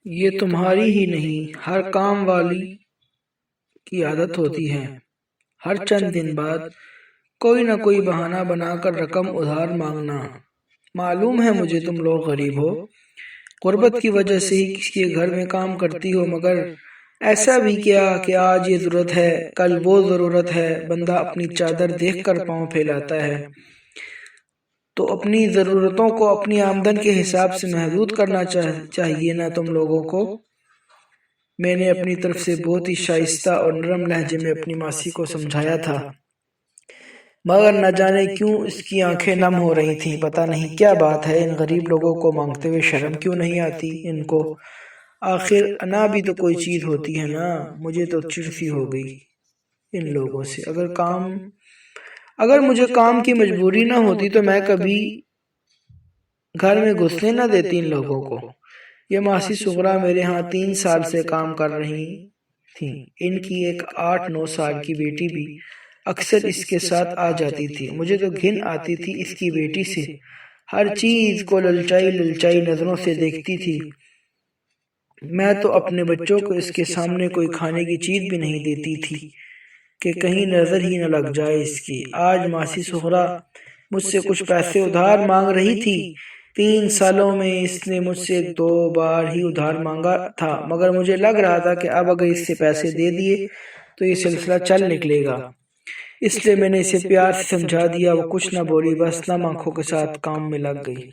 یہ تمہاری ہی نہیں ہر کام والی کی عادت ہوتی ہے، ہر چند دن بعد کوئی نہ کوئی بہانہ بنا کر رقم ادھار مانگنا۔ معلوم ہے مجھے تم لوگ غریب ہو، غربت کی وجہ سے ہی کسی کے گھر میں کام کرتی ہو، مگر ایسا بھی کیا کہ آج یہ ضرورت ہے کل وہ ضرورت ہے، بندہ اپنی چادر دیکھ کر پاؤں پھیلاتا ہے۔ تو اپنی ضرورتوں کو اپنی آمدن کے حساب سے محدود کرنا چاہیے نا تم لوگوں کو۔ میں نے اپنی طرف سے بہت ہی شائستہ اور نرم لہجے میں اپنی ماسی کو سمجھایا تھا، مگر نہ جانے کیوں اس کی آنکھیں نم ہو رہی تھیں۔ پتہ نہیں کیا بات ہے، ان غریب لوگوں کو مانگتے ہوئے شرم کیوں نہیں آتی ان کو؟ آخر انا بھی تو کوئی چیز ہوتی ہے نا۔ مجھے تو چڑ سی ہو گئی ان لوگوں سے۔ اگر مجھے کام کی مجبوری نہ ہوتی تو میں کبھی گھر میں گھسنے نہ دیتی ان لوگوں کو۔ یہ ماسی صغرا میرے ہاں 3 سال سے کام کر رہی تھیں، ان کی ایک 8-9 سال کی بیٹی بھی اکثر اس کے ساتھ آ جاتی تھی۔ مجھے تو گھن آتی تھی اس کی بیٹی سے، ہر چیز کو للچائی نظروں سے دیکھتی تھی۔ میں تو اپنے بچوں کو اس کے سامنے کوئی کھانے کی چیز بھی نہیں دیتی تھی کہ کہیں نظر ہی نہ لگ جائے اس کی۔ آج ماسی صغرا مجھ سے کچھ پیسے ادھار مانگ رہی تھی۔ 3 سالوں میں اس نے مجھ سے 2 بار ہی ادھار مانگا تھا، مگر مجھے لگ رہا تھا کہ اب اگر اس سے پیسے دے دیے تو یہ سلسلہ چل نکلے گا، اس لیے میں نے اسے پیار سے سمجھا دیا۔ وہ کچھ نہ بولی، بس نم آنکھوں کے ساتھ کام میں لگ گئی۔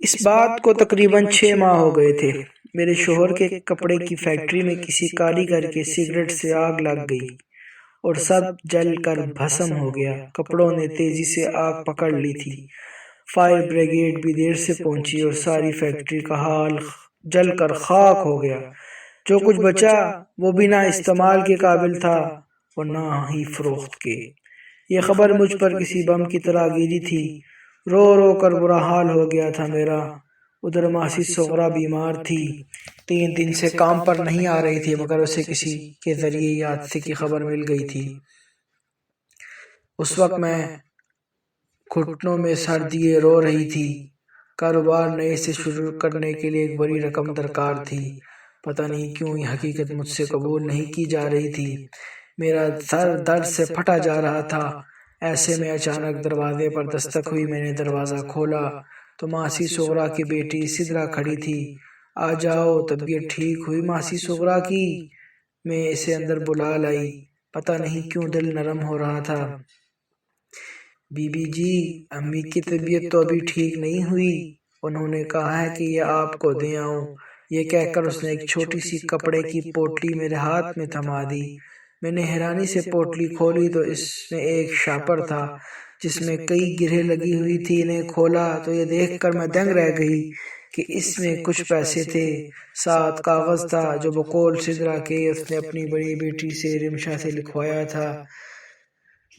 اس بات کو تقریباً 6 ماہ ہو گئے تھے۔ میرے شوہر کے کپڑے کی فیکٹری میں کسی کاریگر کے سگریٹ سے آگ لگ گئی اور سب جل کر بھسم ہو گیا۔ کپڑوں نے تیزی سے آگ پکڑ لی تھی۔ فائر بریگیڈ بھی دیر سے پہنچی اور ساری فیکٹری کا حال جل کر خاک ہو گیا۔ جو کچھ بچا وہ بھی نہ استعمال کے قابل تھا اور نہ ہی فروخت کے۔ یہ خبر مجھ پر کسی بم کی طرح گری تھی۔ رو رو کر برا حال ہو گیا تھا میرا۔ ادھر ماسی صغرا بیمار تھی، 3 دن سے کام پر نہیں آ رہی تھی، مگر اسے کسی کے ذریعے یہ حادثے کی خبر مل گئی تھی۔ اس وقت میں گھٹنوں میں سر دیے رو رہی تھی۔ کاروبار نئے سے شروع کرنے کے لیے ایک بڑی رقم درکار تھی۔ پتہ نہیں کیوں یہ حقیقت مجھ سے قبول نہیں کی جا رہی تھی۔ میرا سر درد سے پھٹا جا رہا تھا۔ ایسے میں اچانک دروازے پر دستک ہوئی۔ میں نے دروازہ کھولا تو ماسی صغرا کی بیٹی سدرا کھڑی تھی۔ آ جاؤ، طبیعت ٹھیک ہوئی ماسی صغرا کی؟ میں اسے اندر بلا لائی۔ پتہ نہیں کیوں دل نرم ہو رہا تھا۔ بی بی جی، امی کی طبیعت تو ابھی ٹھیک نہیں ہوئی، انہوں نے کہا ہے کہ یہ آپ کو دے آؤں۔ یہ کہہ کر اس نے ایک چھوٹی سی کپڑے کی پوٹلی میرے ہاتھ میں تھما دی۔ میں نے حیرانی سے پوٹلی کھولی تو اس میں ایک شاپر تھا جس میں کئی گرہیں لگی ہوئی تھی۔ انہیں کھولا تو یہ دیکھ کر میں دنگ رہ گئی کہ اس میں کچھ پیسے تھے، ساتھ کاغذ تھا جو بقول سدرا کے اس نے اپنی بڑی بیٹی سے رمشا سے لکھوایا تھا۔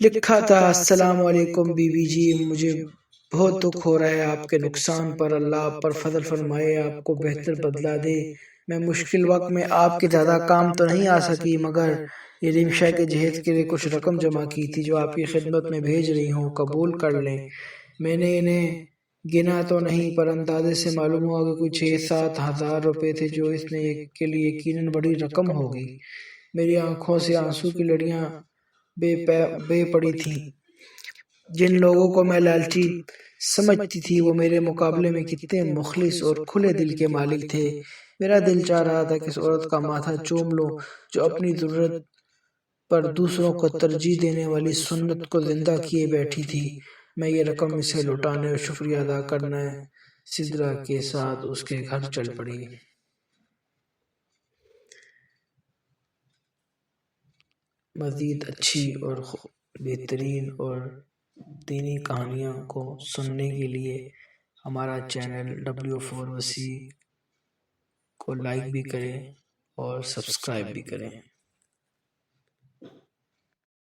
لکھا تھا، السلام علیکم بی بی جی، مجھے بہت دکھ ہو رہا ہے آپ کے نقصان پر۔ اللہ آپ پر فضل فرمائے، آپ کو بہتر بدلہ دے۔ میں مشکل وقت میں آپ کے زیادہ کام تو نہیں آ سکی، مگر یہ رمشا کے جہیز کے لیے کچھ رقم جمع کی تھی جو آپ کی خدمت میں بھیج رہی ہوں، قبول کر لیں۔ میں نے انہیں گنا تو نہیں، پر اندازے سے معلوم ہوا کہ کوئی 6-7 ہزار روپے تھے، جو اس نے کے لیے یقیناً بڑی رقم ہوگی۔ میری آنکھوں سے آنسو کی لڑیاں بے پڑی تھیں۔ جن لوگوں کو میں لالچی سمجھتی تھی وہ میرے مقابلے میں کتنے مخلص اور کھلے دل کے مالک تھے۔ میرا دل چاہ رہا تھا کہ اس عورت کا ماتھا چوم لوں جو اپنی ضرورت پر دوسروں کو ترجیح دینے والی سنت کو زندہ کیے بیٹھی تھی۔ میں یہ رقم اسے لوٹانے اور شکریہ ادا کرنے سدرا کے ساتھ اس کے گھر چل پڑی۔ مزید اچھی اور بہترین اور دینی کہانیوں کو سننے کے لیے ہمارا چینل W4 وسیع کو لائک بھی کریں اور سبسکرائب بھی کریں۔